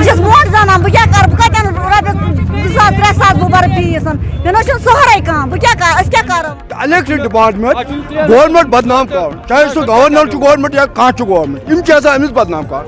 بہت ووٹ زانان بہ کیا کر بہ کتن رۄپیس 2,000 3,000 بہ بر فیس مےٚ نہ چھُنہٕ سہرے کانٛہہ بہ کیا کر أسۍ کیا کرو الیکشن ڈپارٹمنٹ گورنمنٹ بدنام کر چاہے سو گورنر گورنمنٹ یا کانچ گورنمنٹ یم چیز امس بدنام کر.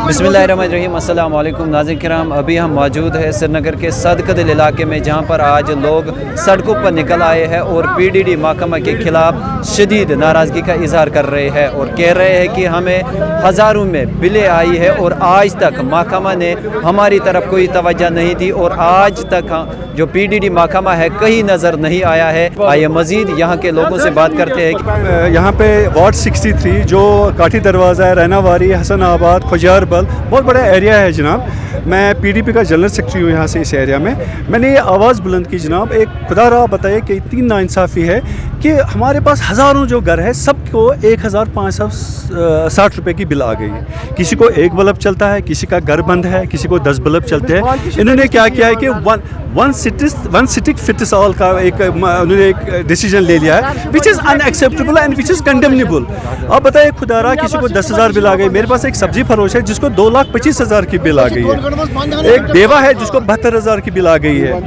بسم اللہ الرحمن الرحیم. السلام علیکم ناظرین کرام. ابھی ہم موجود ہیں سری نگر کے صدقدل علاقے میں جہاں پر آج لوگ سڑکوں پر نکل آئے ہیں اور پی ڈی ڈی محکمہ کے خلاف شدید ناراضگی کا اظہار کر رہے ہیں اور کہہ رہے ہیں کہ ہمیں ہزاروں میں بلیں آئی ہے اور آج تک محکمہ نے ہماری طرف کوئی توجہ نہیں دی اور آج تک جو پی ڈی ڈی محکمہ ہے کہیں نظر نہیں آیا ہے. آئیے مزید یہاں کے لوگوں سے بات کرتے ہیں. یہاں پہ وارڈ 63 جو کاٹھی دروازہ ہے، رینا واری، حسن آباد، خجار بل، بہت بڑا ایریا ہے جناب. میں پی ڈی پی کا جنرل سیکرٹری ہوں یہاں سے اس ایریا میں. میں نے یہ آواز بلند کی جناب، ایک خدا را بتائے کہ اتنی ناانصافی ہے کہ ہمارے پاس ہزاروں جو گھر ہے سب کو 1,560 روپے کی بل آ گئی ہے. کسی کو ایک بلب چلتا ہے، کسی کا گھر بند ہے، کسی کو 10 بلب چلتے ہیں. انہوں نے کیا کیا ہے کہ ون سٹک فٹس آل کا انہوں نے ایک ڈیسیجن لے لیا ہے which is unacceptable and which is condemnable. آپ بتائیں خدا را کسی کو 10,000 بل آ گئی. میرے پاس ایک سبزی فروش ہے جس کو 2,25,000 کی بل آ گئی ہے. ایک بیوہ ہے جس کو 72,000 کی بل آ گئی ہے.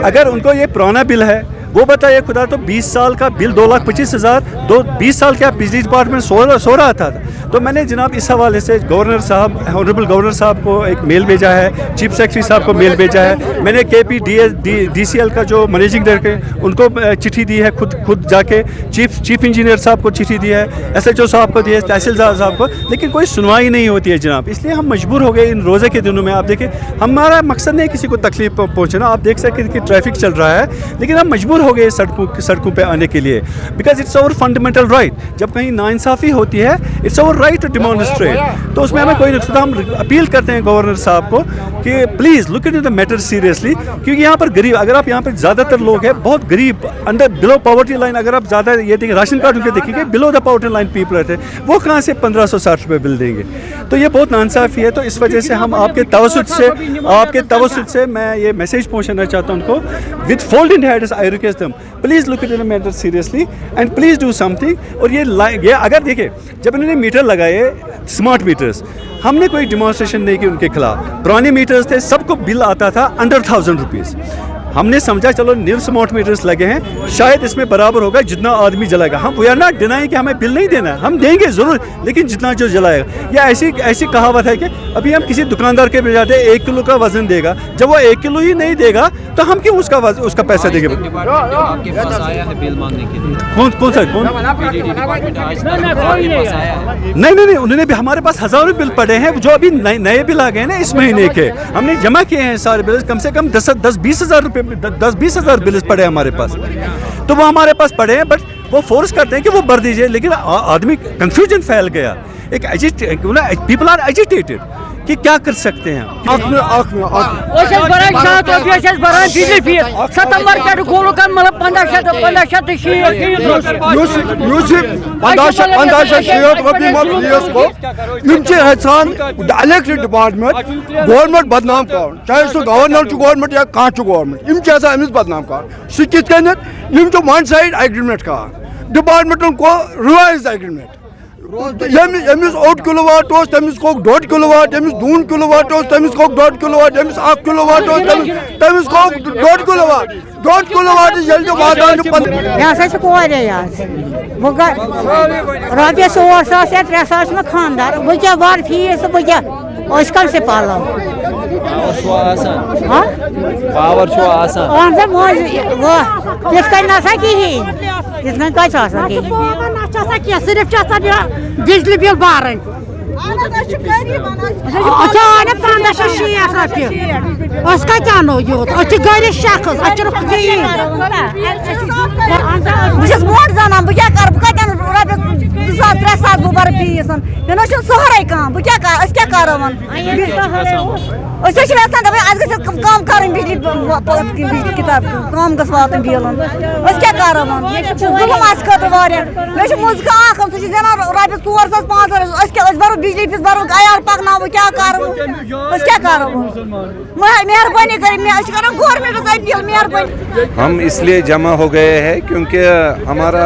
اگر ان کو یہ پرانا بل ہے وہ بتائیے خدا، تو 20 سال کا بل 2,25,000 20 سال کیا بجلی ڈپارٹمنٹ سو رہا تھا. تو میں نے جناب اس حوالے سے گورنر صاحب، آنریبل گورنر صاحب کو ایک میل بھیجا ہے، چیف سیکرٹری صاحب کو میل بھیجا ہے. میں نے کے پی ڈی سی ایل کا جو منیجنگ ڈائریکٹر ان کو چٹھی دی ہے، خود جا کے چیف انجینئر صاحب کو چٹھی دی ہے، ایس ایچ او صاحب کو دی ہے، تحصیلدار صاحب کو، لیکن کوئی سنوائی نہیں ہوتی ہے جناب. اس لیے ہم مجبور ہو گئے ان روزے کے دنوں میں. آپ دیکھیں ہمارا مقصد نہیں کسی کو تکلیف پہنچنا. آپ دیکھ سکتے کہ ٹریفک چل رہا ہے لیکن ہم مجبور ہو گئے سڑکوں پہ آنے کے لیے، because it's our fundamental right. جب کہیں ناانصافی ہوتی ہے it's our right to demonstrate. تو اس میں ہمیں کوئی نقصان. ہم اپیل کرتے ہیں گورنر صاحب کو کہ please look into the matter seriously, کیونکہ یہاں پر غریب، اگر آپ یہاں پہ زیادہ تر لوگ ہیں بہت غریب، انڈر بلو پاورٹی لائن. اگر آپ زیادہ یہ دیکھیں راشن کارڈ ان کے دیکھیں گے بلو دا پاورٹی لائن پیپل رہتے ہیں، وہ کہاں سے 1,560 روپے بل دیں گے. تو یہ بہت ناانصافی ہے. تو اس وجہ سے ہم آپ کے توسط سے میں یہ میسیج پہنچانا چاہتا ہوں ان کو. With folding hands I request them please look into the matter seriously and please do something. اور یہ اگر دیکھیں جب انہوں نے میٹر لگائے اسمارٹ میٹرز، ہم نے کوئی ڈیمانسٹریشن نہیں کی ان کے خلاف. پرانے میٹرز تھے، سب کو بل آتا تھا انڈر 1,000 روپیز. ہم نے سمجھا چلو نیو اسمارٹ میٹرز لگے ہیں شاید اس میں برابر ہوگا جتنا آدمی جلائے گا. ہم وی آر ناٹ ڈینائنگ کہ ہمیں بل نہیں دینا ہے، ہم دیں گے ضرور، لیکن جتنا جو جلائے گا. یا ایسی کہاوت ہے کہ ابھی ہم کسی دکاندار کے بجاتے 1 کلو کا وزن دے گا، جب وہ 1 کلو ہی نہیں دے گا تو ہم کیوں اس کا پیسہ دیں گے. کون سا نہیں انہوں نے بھی ہمارے پاس ہزاروں بل پڑے ہیں جو ابھی نئے بل آ گئے ہیں نا اس مہینے کے. ہم نے جمع کیے ہیں سارے بل، کم سے کم 10-20 ہزار روپے 10-20 بلز پڑے ہیں ہمارے پاس. تو وہ ہمارے پاس پڑے ہیں بٹ وہ فورس کرتے ہیں کہ وہ بھر دیجئے. لیکن آدمی کنفیوژن پھیل گیا، ایک پیپل آر ایجیٹیٹڈ کہ کیا کر سکتے ہیں. الیکشن ڈپارٹمنٹ گورنمنٹ بدنام کر چاہے سو گورنر گورنمنٹ یا کانچ گورنمنٹ یم چیز امس بدنام کر. سہ کت کنیت یم ون سائڈ ایگریمنٹ کا ڈپارٹمنٹن کو ریوائز ایگریمنٹ. یمس 8 کلو واٹ تمس کھوک 1.5 کلو واٹ، یمس 2 کلو واٹ تمس کھوک 1.5 کلو واٹ، یمس 1 کلو واٹ تمس کھوک 1.5 کلو واٹ. 1.5 کلو واٹ یل واتان یہ ہسا کورے رۄپیس 2,000 یا 3,000 میں خاندار بہ کیا بار فیس بہ کیا اس کم سے پالو پاور چھو آسان اہن سا موج تس کن نسا کہین تس کن کت آسان کہین صرف بجلی بل بارن. اچھا 15-6 رۄپیہِ أسۍ کتہِ انو یوٗت؟ أسۍ چھِ غریٖب شخص، أسۍ چھِنہٕ کِہیٖنۍ. بہٕ چھَس ووٹ زانان بہٕ کیٛاہ کَرٕ بہٕ کَتٮ۪ن رۄپیس 2,000 3,000 بہٕ بَرٕ فیٖس مےٚ نہ چھُنہٕ سہرے کانٛہہ بہٕ کیٛاہ کَرٕ أسۍ کیٛاہ کَرو أسۍ حظ چھِ یژھان دَپان اَسہِ گژھِ کَم کَرٕنۍ بجلی کِتاب کَم گٔژھ واتٕنۍ بِلن أسۍ کیٛاہ کَرو ظُلم اَسہِ خٲطرٕ واریاہ. مےٚ چھُ مُزکہٕ اکھ سُہ چھُ زینان رۄپیس 4,000-5,000 أسۍ بَرو بجلی فیٖس بَرو عیال پَکناوو کیٛاہ کَرو أسۍ کیٛاہ کَرو مہربٲنی کٔرِتھ أسۍ چھِ کَران گورمنٹَس اپیٖل مہربٲنی. ہم اس لیے جمع ہو گئے ہیں کیونکہ ہمارا